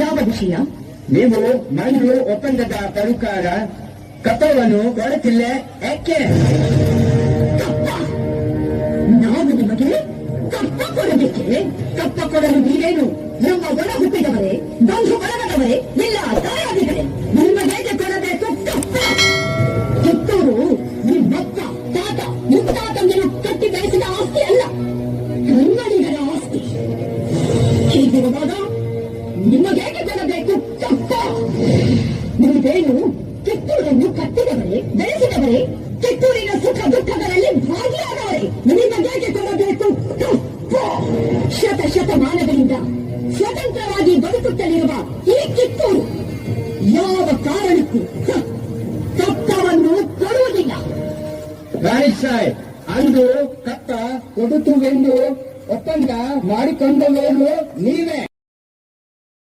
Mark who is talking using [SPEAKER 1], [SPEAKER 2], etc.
[SPEAKER 1] ಯಾವ ವಿಷಯ?
[SPEAKER 2] ನೀವು ಮಂಡು ಒಪ್ಪಂದದ ಪ್ರಮುಖರ ಕಪ್ಪವನ್ನು ಕೊಡುತ್ತಿಲ್ಲ ಯಾಕೆ?
[SPEAKER 1] ಕಪ್ಪ? ನಾವು ನಿಮಗೆ ಕಪ್ಪ ಕೊಡಬೇಕೆ? ಕಪ್ಪ ಕೊಡಲು ನೀವೇನು ನಮ್ಮ ಒಳ ಹುಟ್ಟಿದವರೇ, ಬಂಧು ಬಳಗದವರೇ, ಇಲ್ಲ ತಾಯಾದಿಗಳೇ? ನಿಮಗೆ ಕೊಡಬೇಕು ಕಪ್ಪ. ಕಿತ್ತೂರು ನಿಮ್ಮಪ್ಪ ತಾತ ಮುತ್ತಾತಂದಿರು ಕಟ್ಟಿ ಬೆಳೆಸಿದ ಆಸ್ತಿ ಅಲ್ಲ, ಕನ್ನಡಿಗರ ಆಸ್ತಿ. ಹೀಗಿರುವಾಗ ನಿಮಗೆ ಕೊಡಬೇಕು ಕಪ್ಪ. ನೀವೇನು ಕಿತ್ತೂರನ್ನು ಕಟ್ಟಿದವರೇ, ಬೆಳೆಸಿದವರೇ, ಕಿತ್ತೂರಿನ ಸುಖ ದುಃಖಗಳಲ್ಲಿ ಭಾಗಿಯಾದವರೇ, ನಿಮಗೆ ಕೊಡಬೇಕು ಕಪ್ಪ. ಶತಮಾನಗಳಿಂದ ಸ್ವತಂತ್ರವಾಗಿ ಬದುಕುತ್ತಲಿರುವ ಈ ಕಿತ್ತೂರು ಯಾವ ಕಾರಣಕ್ಕೂ ಕಪ್ಪವನ್ನು ಕೊಡುವುದಿಲ್ಲ.
[SPEAKER 2] ರಾಣಿ ಸಾಹೇಬ್, ಅಂದು ಕಪ್ಪ ಕೊಡುತ್ತುವೆಂದು ಒಪ್ಪಂದ ಮಾಡಿಕೊಂಡವೇನು ನೀವೇ?